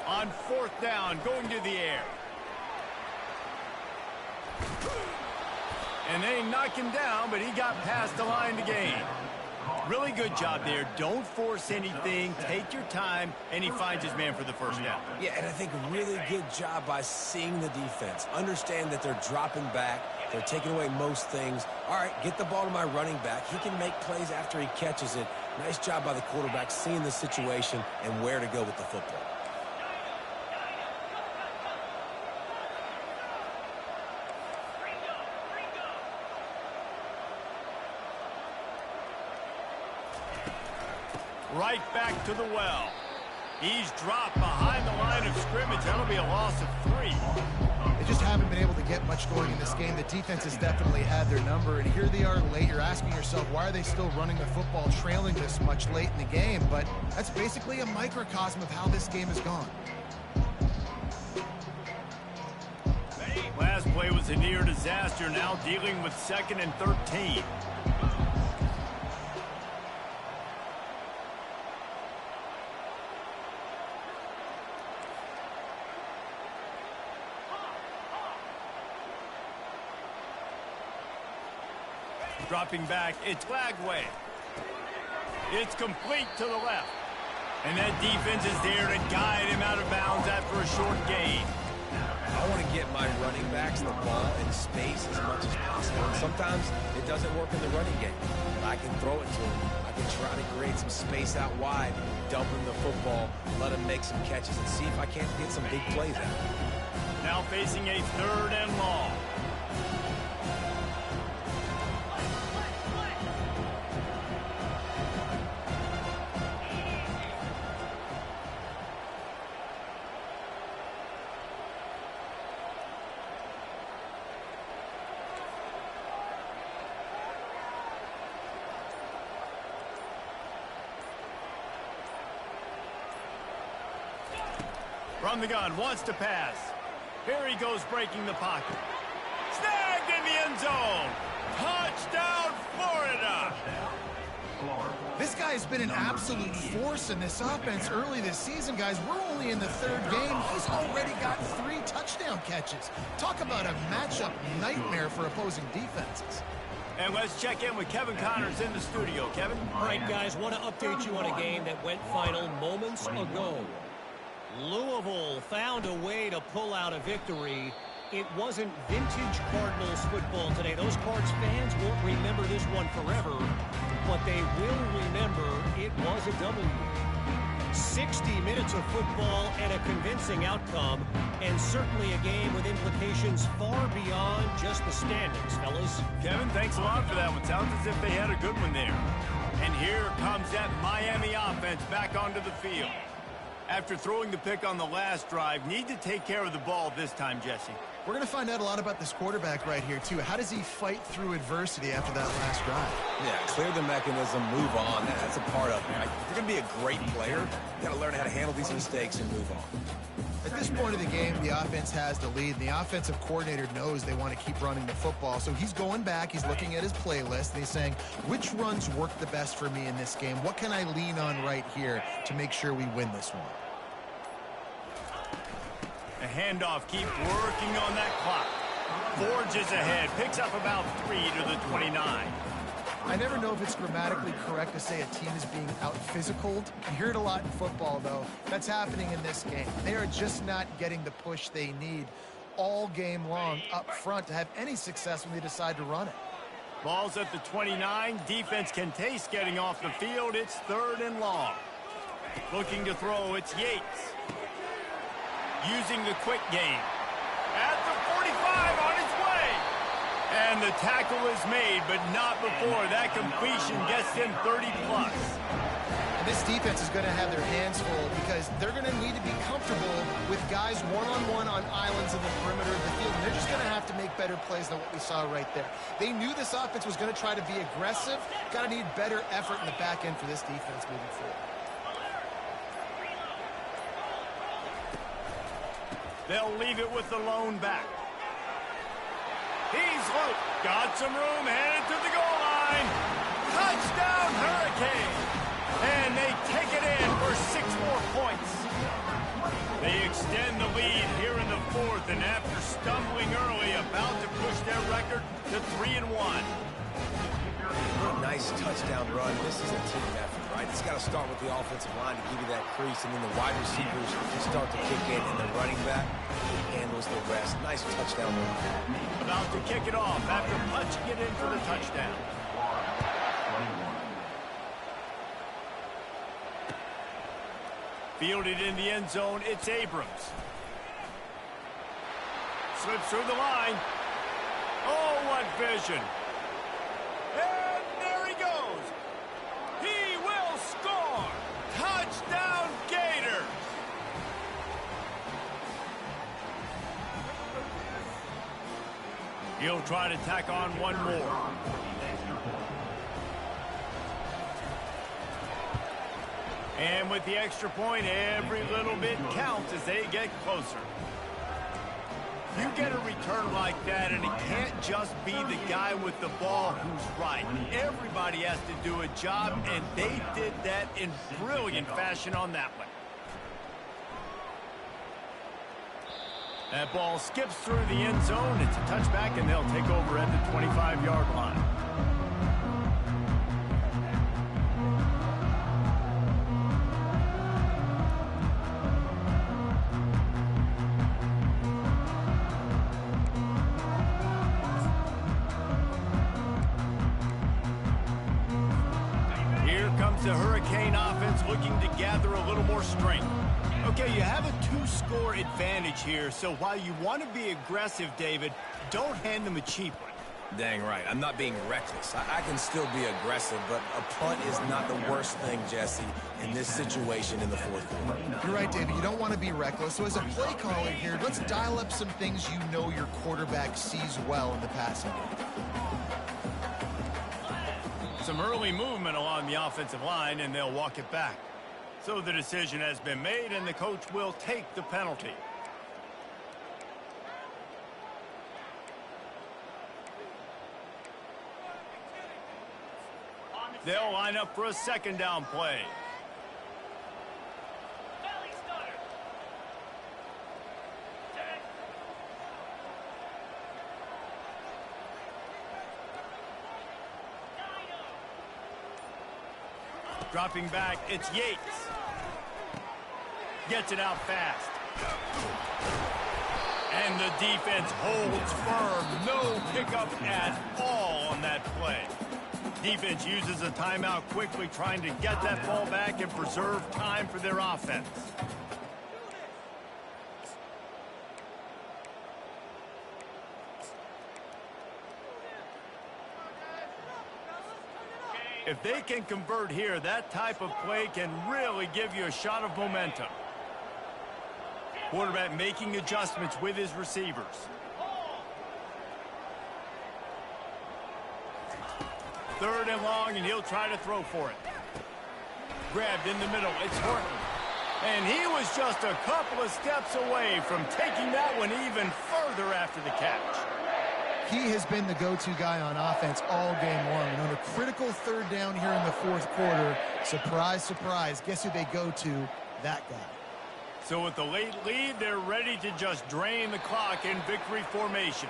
On 4th down, going to the air. And they knock him down, but he got past the line to gain. Really good job there. Don't force anything. Take your time, and he finds his man for the 1st down. Yeah, and I think a really good job by seeing the defense. Understand that they're dropping back, They're taking away most things. All right, get the ball to my running back. He can make plays after he catches it. Nice job by the quarterback seeing the situation and where to go with the football. Right back to the well. He's dropped behind the line of scrimmage. That'll be a loss of 3. They just haven't been able to get much going in this game. The defense has definitely had their number, and here they are late. You're asking yourself, why are they still running the football, trailing this much late in the game? But that's basically a microcosm of how this game has gone. Last play was a near disaster. Now dealing with 2nd and 13. Dropping back, it's Lagway. It's complete to the left. And that defense is there to guide him out of bounds after a short gain. I want to get my running backs the ball in space as much as possible. And sometimes it doesn't work in the running game. But I can throw it to him. I can try to create some space out wide, dump him the football, let him make some catches, and see if I can't get some big plays out. Now facing a 3rd and long. From the gun, wants to pass. Here he goes breaking the pocket. Snagged in the end zone. Touchdown, Florida. This guy's been an absolute force in this offense early this season, guys. We're only in the 3rd game. He's already got 3 touchdown catches. Talk about a matchup nightmare for opposing defenses. And let's check in with Kevin Connors in the studio. Kevin? All right, guys, want to update you on a game that went final moments ago. Louisville found a way to pull out a victory. It wasn't vintage Cardinals football today. Those Cards fans won't remember this one forever, but they will remember it was a W. 60 minutes of football and a convincing outcome, and certainly a game with implications far beyond just the standings, fellas. Kevin, thanks a lot for that one. Sounds as if they had a good one there. And here comes that Miami offense back onto the field. After throwing the pick on the last drive, need to take care of the ball this time, Jesse. We're going to find out a lot about this quarterback right here, too. How does he fight through adversity after that last drive? Yeah, clear the mechanism, move on. That's a part of it. If you're going to be a great player, you got to learn how to handle these mistakes and move on. At this point of the game, the offense has the lead, and the offensive coordinator knows they want to keep running the football. So he's going back, he's looking at his playlist, and he's saying, which runs work the best for me in this game? What can I lean on right here to make sure we win this one? The handoff, keep working on that clock. Forges ahead, picks up about 3 to the 29. I never know if it's grammatically correct to say a team is being out-physicaled. You hear it a lot in football, though. That's happening in this game. They are just not getting the push they need all game long up front to have any success when they decide to run it. Ball's at the 29. Defense can taste getting off the field. It's 3rd and long. Looking to throw, it's Yates. Using the quick game. At the 45 on his way. And the tackle is made, but not before that completion gets them 30-plus. And this defense is going to have their hands full because they're going to need to be comfortable with guys one-on-one on islands in the perimeter of the field. And they're just going to have to make better plays than what we saw right there. They knew this offense was going to try to be aggressive. Got to need better effort in the back end for this defense moving forward. They'll leave it with the lone back. He's loose. Got some room, headed to the goal line. Touchdown, Hurricane. And they take it in for 6 more points. They extend the lead here in the 4th, and after stumbling early, about to push their record to 3-1. What a nice touchdown run. This is a team effort, right? It's got to start with the offensive line to give you that crease, and then the wide receivers start to kick in, and the running back handles the rest. Nice touchdown run. About to kick it off after punching it in for the touchdown. Fielded in the end zone, it's Abrams. Slips through the line. Oh, what vision. And there he goes. He will score. Touchdown, Gator. He'll try to tack on one more. And with the extra point, every little bit counts as they get closer. You get a return like that, and it can't just be the guy with the ball who's right. Everybody has to do a job, and they did that in brilliant fashion on that one. That ball skips through the end zone. It's a touchback, and they'll take over at the 25-yard line. The Hurricane offense looking to gather a little more strength. Okay, you have a 2-score advantage here, so while you want to be aggressive, David, don't hand them a cheap one. Dang right. I'm not being reckless. I can still be aggressive, but a punt is not the worst thing, Jesse, in this situation in the fourth quarter. You're right, David. You don't want to be reckless. So as a play caller here, let's dial up some things you know your quarterback sees well in the passing game. Some early movement along the offensive line, and they'll walk it back. So the decision has been made, and the coach will take the penalty. They'll line up for a second down play. Dropping back, it's Yates. Gets it out fast. And the defense holds firm. No pickup at all on that play. Defense uses a timeout quickly, trying to get that ball back and preserve time for their offense. If they can convert here, that type of play can really give you a shot of momentum. Quarterback making adjustments with his receivers. Third and long, and he'll try to throw for it. Grabbed in the middle, it's Horton. And he was just a couple of steps away from taking that one even further after the catch. He has been the go-to guy on offense all game long. And on a critical third down here in the fourth quarter, surprise, surprise, guess who they go to? That guy. So with the late lead, they're ready to just drain the clock in victory formation.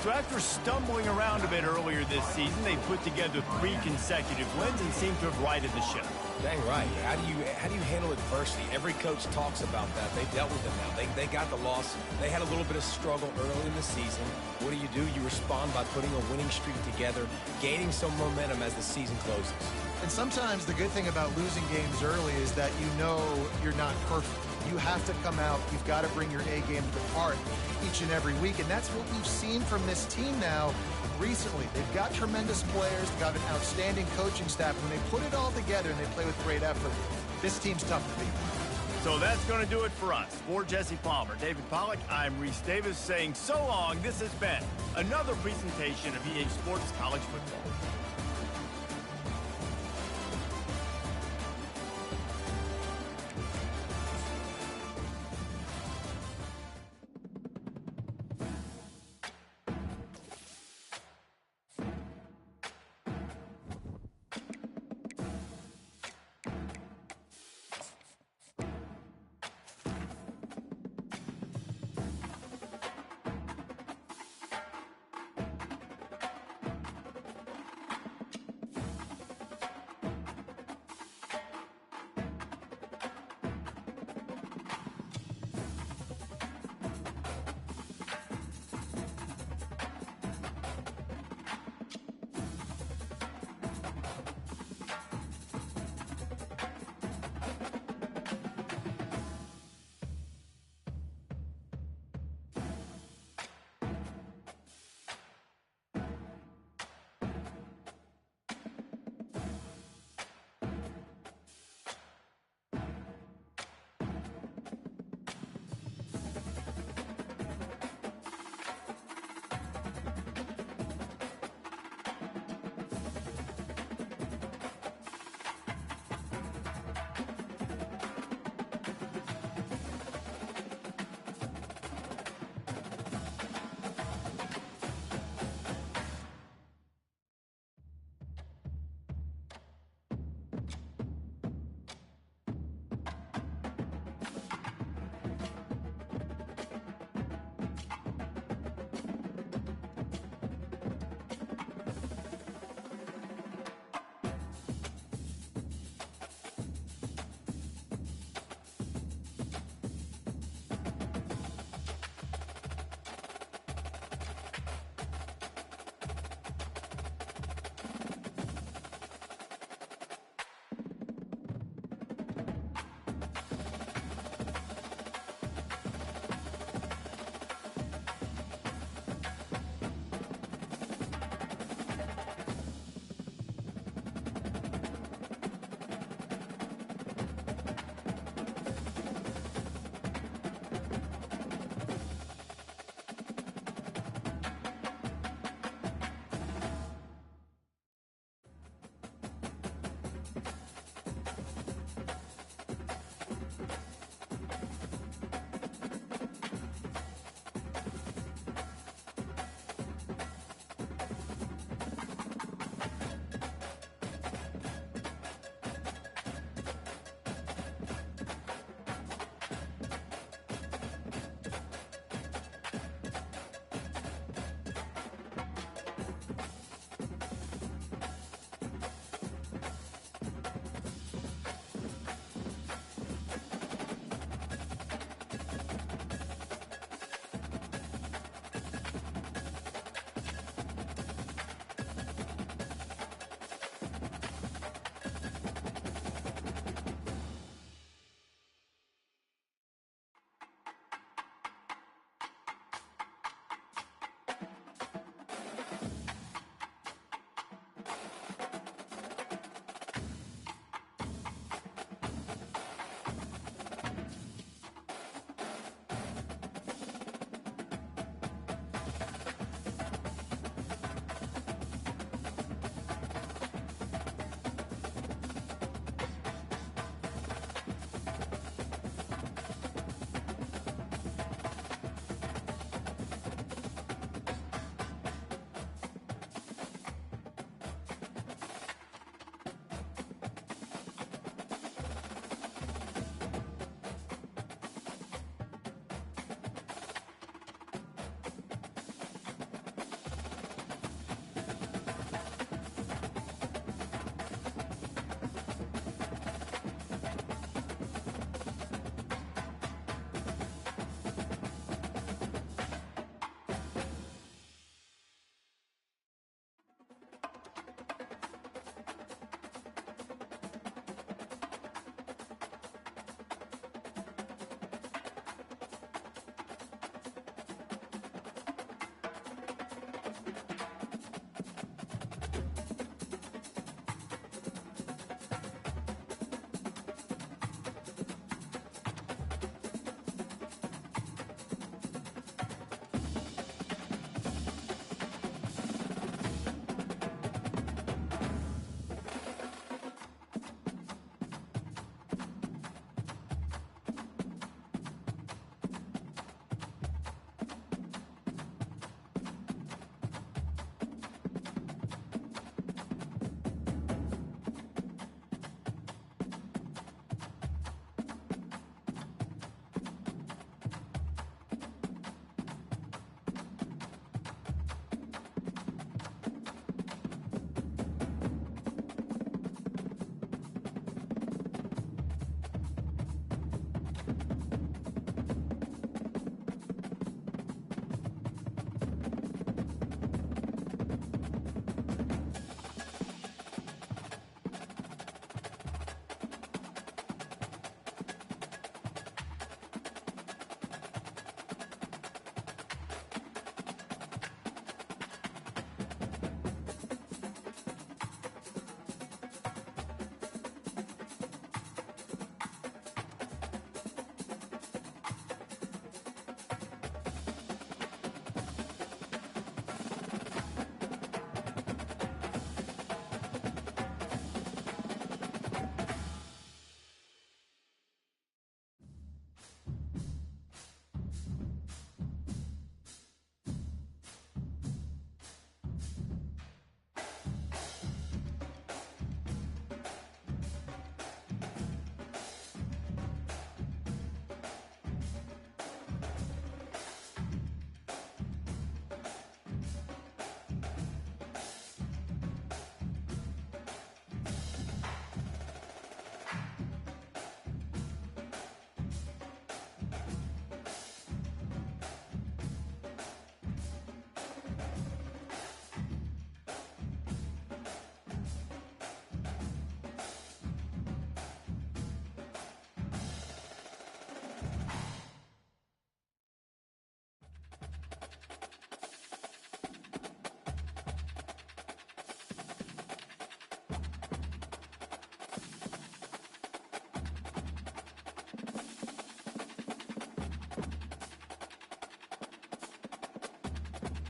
So after stumbling around a bit earlier this season, they put together 3 consecutive wins and seem to have righted the ship. Dang right. How do you handle adversity? Every coach talks about that. They dealt with it now. They got the loss. They had a little bit of struggle early in the season. What do? You respond by putting a winning streak together, gaining some momentum as the season closes. And sometimes the good thing about losing games early is that you know you're not perfect. You have to come out. You've got to bring your A game to the part each and every week. And that's what we've seen from this team now recently. They've got tremendous players. They've got an outstanding coaching staff. When they put it all together and they play with great effort, this team's tough to beat. So that's going to do it for us. For Jesse Palmer, David Pollack, I'm Reese Davis saying so long. This has been another presentation of EA Sports College Football.